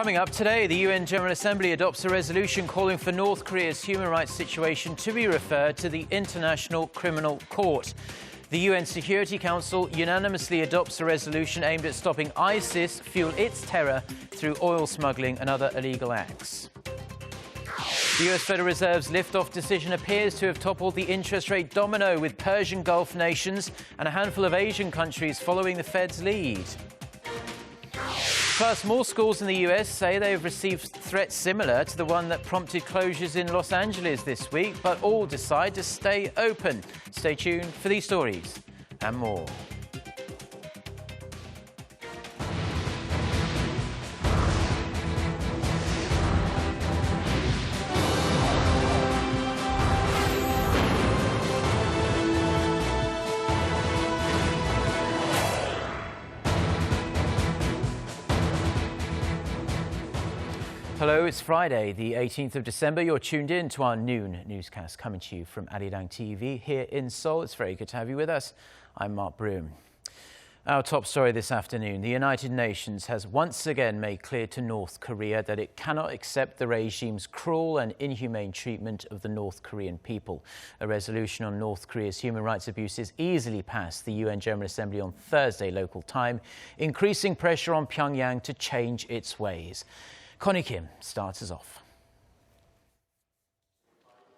Coming up today, the UN General Assembly adopts a resolution calling for North Korea's human rights situation to be referred to the International Criminal Court. The UN Security Council unanimously adopts a resolution aimed at stopping ISIS fuel its terror through oil smuggling and other illegal acts. The US Federal Reserve's liftoff decision appears to have toppled the interest rate domino, with Persian Gulf nations and a handful of Asian countries following the Fed's lead. Plus, more schools in the US say they have received threats similar to the one that prompted closures in Los Angeles this week, but all decide to stay open. Stay tuned for these stories and more. Hello, it's Friday, the 18th of December. You're tuned in to our noon newscast coming to you from Arirang TV here in Seoul. It's very good to have you with us. I'm Mark Broom. Our top story this afternoon: the United Nations has once again made clear to North Korea that it cannot accept the regime's cruel and inhumane treatment of the North Korean people. A resolution on North Korea's human rights abuses easily passed the UN General Assembly on Thursday local time, increasing pressure on Pyongyang to change its ways. Connie Kim starts us off.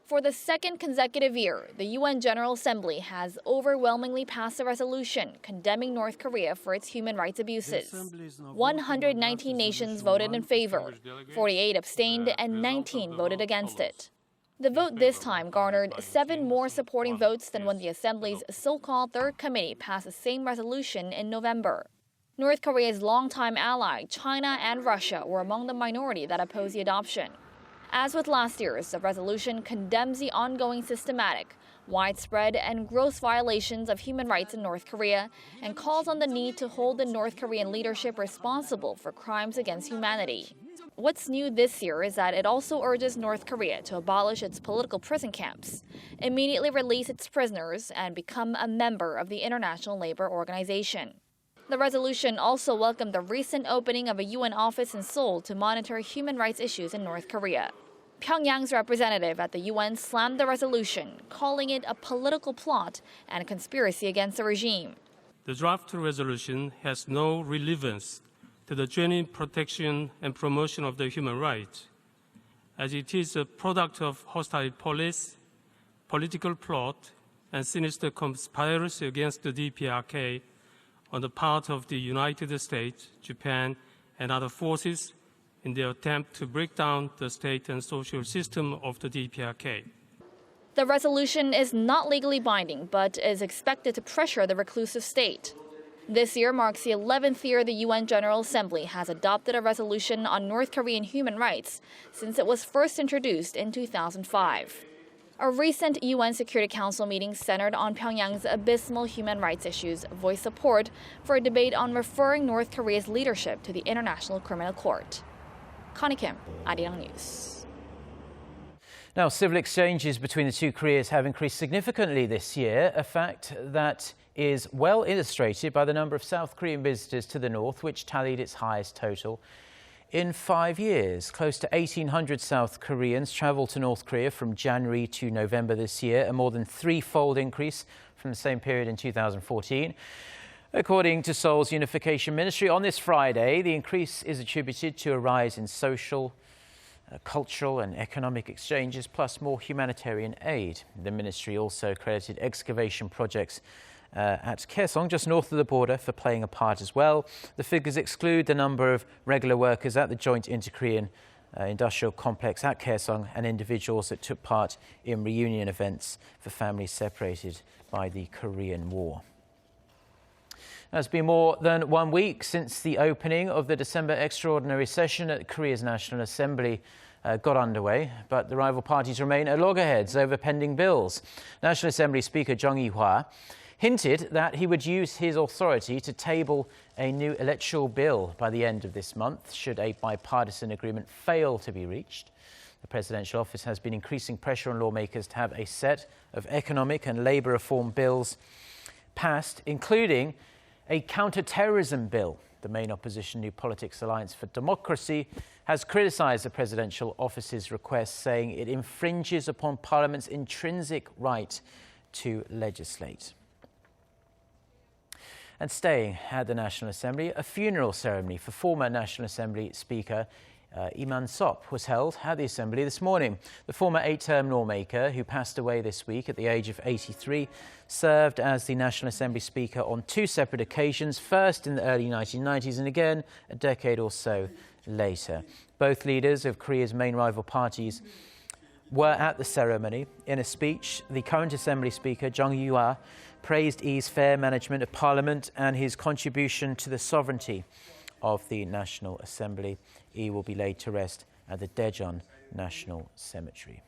For the second consecutive year, the UN General Assembly has overwhelmingly passed a resolution condemning North Korea for its human rights abuses. 119 nations voted in favor, 48 abstained, and 19 voted against it. The vote this time garnered 7 more supporting votes than when the Assembly's so-called Third Committee passed the same resolution in November. North Korea's longtime ally, China and Russia, were among the minority that opposed the adoption. As with last year's, the resolution condemns the ongoing systematic, widespread, and gross violations of human rights in North Korea and calls on the need to hold the North Korean leadership responsible for crimes against humanity. What's new this year is that it also urges North Korea to abolish its political prison camps, immediately release its prisoners, and become a member of the International Labour Organization. The resolution also welcomed the recent opening of a UN office in Seoul to monitor human rights issues in North Korea. Pyongyang's representative at the UN slammed the resolution, calling it a political plot and a conspiracy against the regime. The draft resolution has no relevance to the genuine protection and promotion of the human rights, as it is a product of hostile police, political plot, and sinister conspiracy against the DPRK on the part of the United States, Japan, and other forces in their attempt to break down the state and social system of the DPRK. The resolution is not legally binding, but is expected to pressure the reclusive state. This year marks the 11th year the UN General Assembly has adopted a resolution on North Korean human rights since it was first introduced in 2005. A recent UN Security Council meeting centered on Pyongyang's abysmal human rights issues voiced support for a debate on referring North Korea's leadership to the International Criminal Court. Connie Kim, Arirang News. Now, civil exchanges between the two Koreas have increased significantly this year, a fact that is well illustrated by the number of South Korean visitors to the north, which tallied its highest total in 5 years. Close to 1,800 South Koreans travelled to North Korea from January to November this year, a more than threefold increase from the same period in 2014. According to Seoul's Unification Ministry, on this Friday, the increase is attributed to a rise in social, cultural and economic exchanges, plus more humanitarian aid. The ministry also credited excavation projects at Kaesong, just north of the border, for playing a part as well. The figures exclude the number of regular workers at the joint inter-Korean industrial complex at Kaesong and individuals that took part in reunion events for families separated by the Korean War. It's been more than 1 week since the opening of the December extraordinary session at Korea's National Assembly got underway, but the rival parties remain at loggerheads over pending bills. National Assembly Speaker Jung Hee-hwa hinted that he would use his authority to table a new electoral bill by the end of this month, should a bipartisan agreement fail to be reached. The presidential office has been increasing pressure on lawmakers to have a set of economic and labour reform bills passed, including a counter-terrorism bill The main opposition New Politics Alliance for Democracy has criticised the presidential office's request, saying it infringes upon Parliament's intrinsic right to legislate. And staying at the National Assembly, a funeral ceremony for former National Assembly Speaker Lee Man-sup was held at the Assembly this morning. The former 8-term lawmaker, who passed away this week at the age of 83, served as the National Assembly Speaker on 2 separate occasions, first in the early 1990s and again a decade or so later. Both leaders of Korea's main rival parties were at the ceremony. In a speech, the current Assembly Speaker, Jung Yoo-ah, praised Lee's fair management of Parliament and his contribution to the sovereignty of the National Assembly. Lee will be laid to rest at the Daejeon National Cemetery.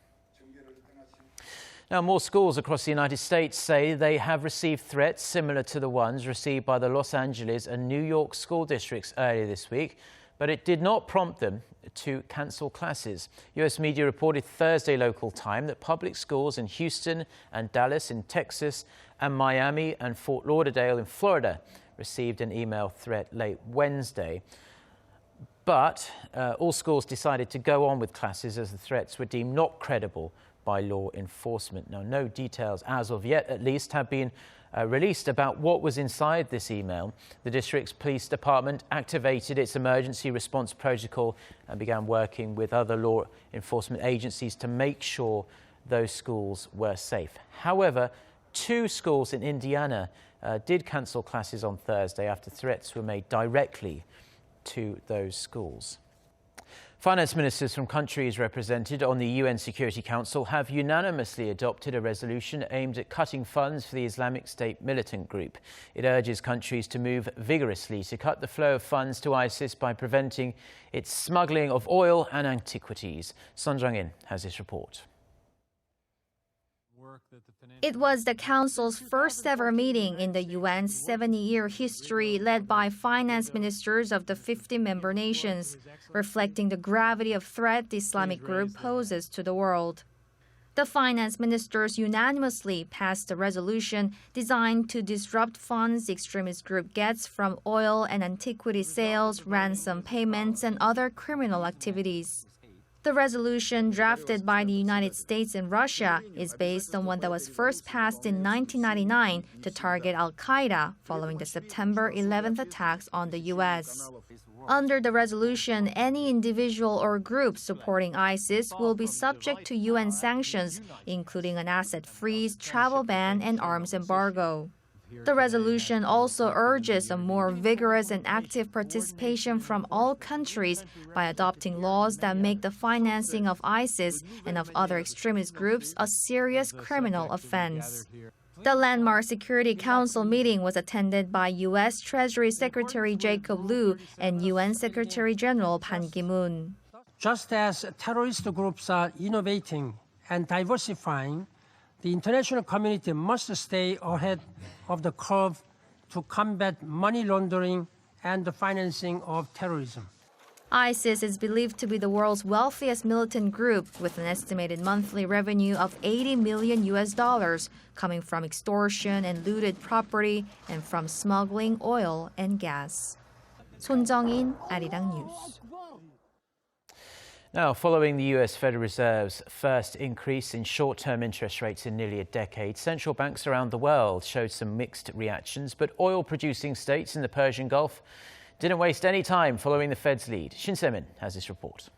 Now, more schools across the United States say they have received threats similar to the ones received by the Los Angeles and New York school districts earlier this week, but it did not prompt them to cancel classes. U.S. media reported Thursday local time that public schools in Houston and Dallas in Texas and Miami and Fort Lauderdale in Florida received an email threat late Wednesday. But all schools decided to go on with classes as the threats were deemed not credible by law enforcement. Now, no details, as of yet at least, have been released about what was inside this email. The district's police department activated its emergency response protocol and began working with other law enforcement agencies to make sure those schools were safe. However, 2 schools in Indiana did cancel classes on Thursday after threats were made directly to those schools. Finance ministers from countries represented on the UN Security Council have unanimously adopted a resolution aimed at cutting funds for the Islamic State militant group. It urges countries to move vigorously to cut the flow of funds to ISIS by preventing its smuggling of oil and antiquities. Son Jung-in has this report. It was the Council's first ever meeting in the UN's 70-year history, led by finance ministers of the 50 member nations, reflecting the gravity of threat the Islamic group poses to the world. The finance ministers unanimously passed a resolution designed to disrupt funds the extremist group gets from oil and antiquity sales, ransom payments, and other criminal activities. The resolution, drafted by the United States and Russia, is based on one that was first passed in 1999 to target al-Qaeda following the September 11th attacks on the U.S. Under the resolution, any individual or group supporting ISIS will be subject to UN sanctions, including an asset freeze, travel ban, and arms embargo. The resolution also urges a more vigorous and active participation from all countries by adopting laws that make the financing of ISIS and of other extremist groups a serious criminal offense. The landmark Security Council meeting was attended by U.S. Treasury Secretary Jacob Lew and UN Secretary General Ban Ki-moon. Just as terrorist groups are innovating and diversifying, the international community must stay ahead of the curve to combat money laundering and the financing of terrorism. ISIS is believed to be the world's wealthiest militant group, with an estimated monthly revenue of $80 million coming from extortion and looted property and from smuggling oil and gas. Son Jung-in, Arirang News. Now, following the U.S. Federal Reserve's first increase in short-term interest rates in nearly a decade, central banks around the world showed some mixed reactions, but oil-producing states in the Persian Gulf didn't waste any time following the Fed's lead. Shin Se-min has this report.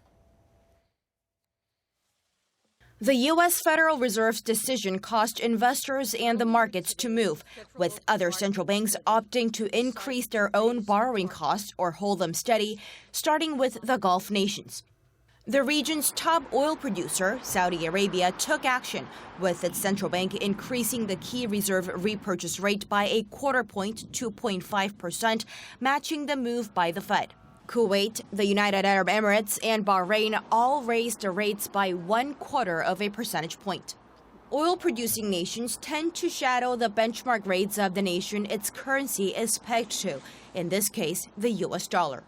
The U.S. Federal Reserve's decision caused investors and the markets to move, with other central banks opting to increase their own borrowing costs or hold them steady, starting with the Gulf nations. The region's top oil producer, Saudi Arabia, took action, with its central bank increasing the key reserve repurchase rate by a quarter point, 2.5%, matching the move by the Fed. Kuwait, the United Arab Emirates, and Bahrain all raised the rates by 1/4 percentage point. Oil-producing nations tend to shadow the benchmark rates of the nation its currency is pegged to, in this case, the U.S. dollar.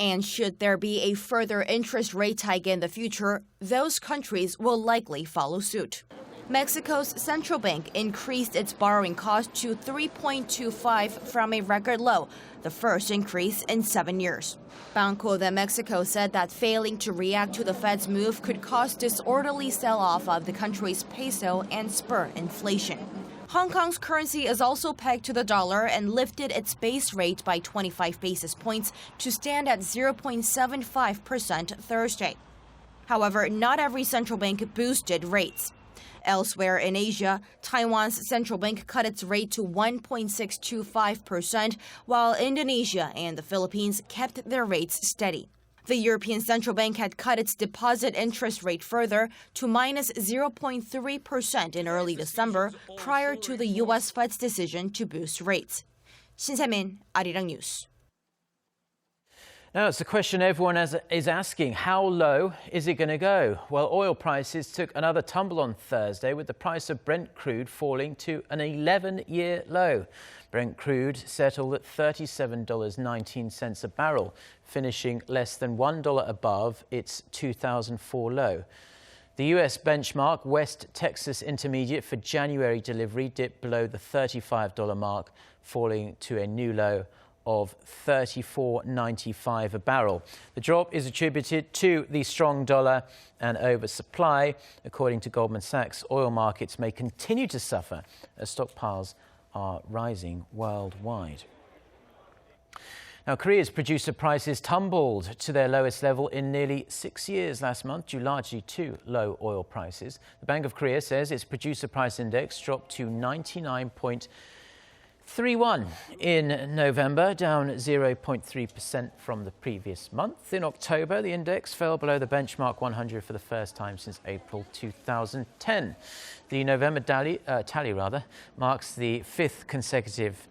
And should there be a further interest rate hike in the future, those countries will likely follow suit. Mexico's central bank increased its borrowing cost to 3.25 from a record low, the first increase in 7 years. Banco de Mexico said that failing to react to the Fed's move could cause disorderly sell-off of the country's peso and spur inflation. Hong Kong's currency is also pegged to the dollar and lifted its base rate by 25 basis points to stand at 0.75% Thursday. However, not every central bank boosted rates. Elsewhere in Asia, Taiwan's central bank cut its rate to 1.625%, while Indonesia and the Philippines kept their rates steady. The European Central Bank had cut its deposit interest rate further to minus 0.3% in early December, prior to the U.S. Fed's decision to boost rates. 신세민, Arirang News. Now, it's a question everyone is asking. How low is it going to go? Well, oil prices took another tumble on Thursday, with the price of Brent crude falling to an 11-year low. Brent crude settled at $37.19 a barrel, finishing less than $1 above its 2004 low. The U.S. benchmark West Texas Intermediate for January delivery dipped below the $35 mark, falling to a new low of $34.95 a barrel. The drop is attributed to the strong dollar and oversupply. According to Goldman Sachs, oil markets may continue to suffer as stockpiles are rising worldwide. Now, Korea's producer prices tumbled to their lowest level in nearly 6 years last month, due largely to low oil prices. The Bank of Korea says its producer price index dropped to 99.31 in November, down 0.3% from the previous month. In October, the index fell below the benchmark 100 for the first time since April 2010. The November tally marks the fifth consecutive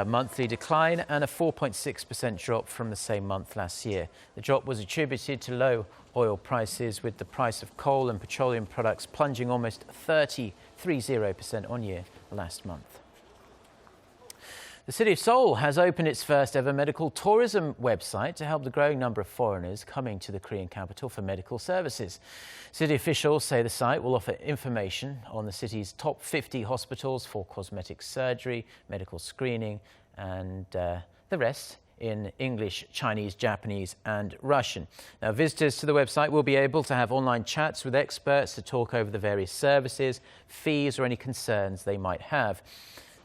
monthly decline and a 4.6% drop from the same month last year. The drop was attributed to low oil prices, with the price of coal and petroleum products plunging almost 30% on year last month. The city of Seoul has opened its first ever medical tourism website to help the growing number of foreigners coming to the Korean capital for medical services. City officials say the site will offer information on the city's top 50 hospitals for cosmetic surgery, medical screening, and the rest in English, Chinese, Japanese and Russian. Now, visitors to the website will be able to have online chats with experts to talk over the various services, fees or any concerns they might have.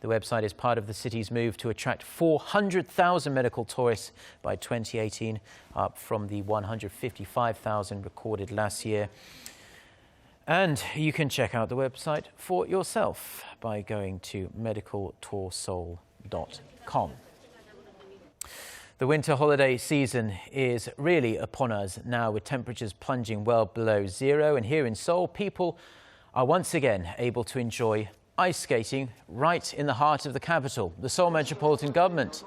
The website is part of the city's move to attract 400,000 medical tourists by 2018, up from the 155,000 recorded last year. And you can check out the website for yourself by going to medicaltourseoul.com. The winter holiday season is really upon us now, with temperatures plunging well below zero. And here in Seoul, people are once again able to enjoy ice skating right in the heart of the capital. The Seoul Metropolitan Government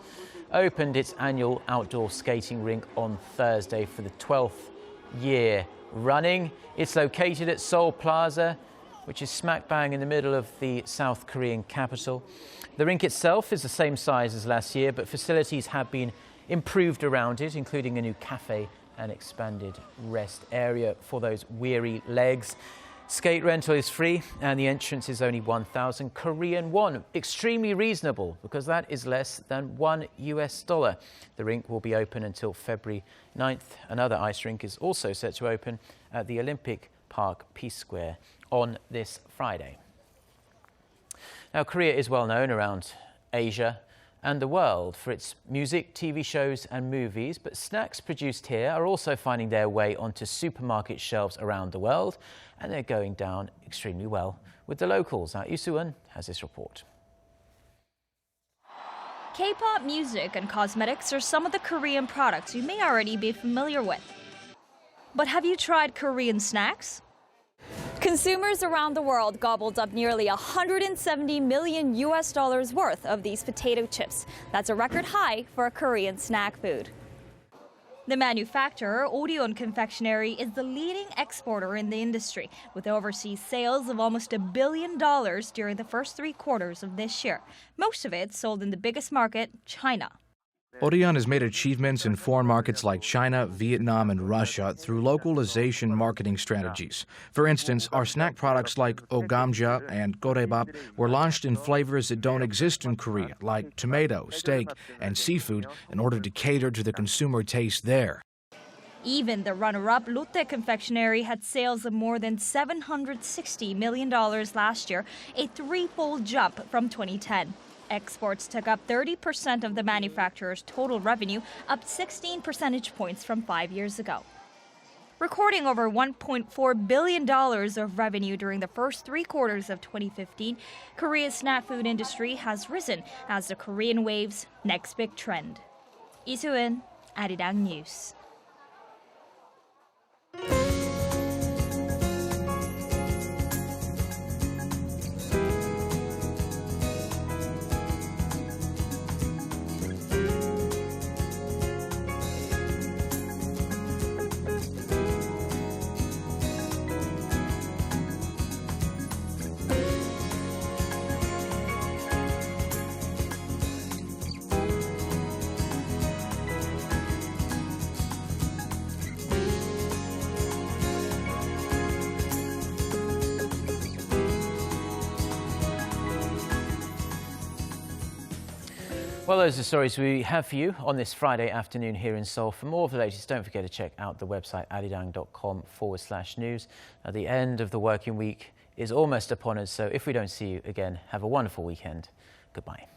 opened its annual outdoor skating rink on Thursday for the 12th year running. It's located at Seoul Plaza, which is smack bang in the middle of the South Korean capital. The rink itself is the same size as last year, but facilities have been improved around it, including a new cafe and expanded rest area for those weary legs. Skate rental is free and the entrance is only 1,000 Korean won. Extremely reasonable, because that is less than $1. The rink will be open until February 9th. Another ice rink is also set to open at the Olympic Park Peace Square on this Friday. Now, Korea is well known around Asia and the world for its music, TV shows and movies, but snacks produced here are also finding their way onto supermarket shelves around the world, and they're going down extremely well with the locals. Now, Lee has this report. K-pop music and cosmetics are some of the Korean products you may already be familiar with. But have you tried Korean snacks? Consumers around the world gobbled up nearly $170 million worth of these potato chips. That's a record high for a Korean snack food. The manufacturer, Orion Confectionery, is the leading exporter in the industry, with overseas sales of almost $1 billion during the first 3 quarters of this year. Most of it sold in the biggest market, China. Arirang has made achievements in foreign markets like China, Vietnam, and Russia through localization marketing strategies. For instance, our snack products like ogamja and goraebap were launched in flavors that don't exist in Korea, like tomato, steak, and seafood, in order to cater to the consumer taste there. Even the runner-up Lotte Confectionery had sales of more than $760 million last year, a threefold jump from 2010. Exports took up 30% of the manufacturer's total revenue, up 16 percentage points from 5 years ago. Recording over $1.4 billion of revenue during the first 3 quarters of 2015, Korea's snack food industry has risen as the Korean wave's next big trend. Lee Soo-in, Arirang News. Well, those are the stories we have for you on this Friday afternoon here in Seoul. For more of the latest, don't forget to check out the website arirang.com/news. At the end of the working week is almost upon us, so if we don't see you again, have a wonderful weekend. Goodbye.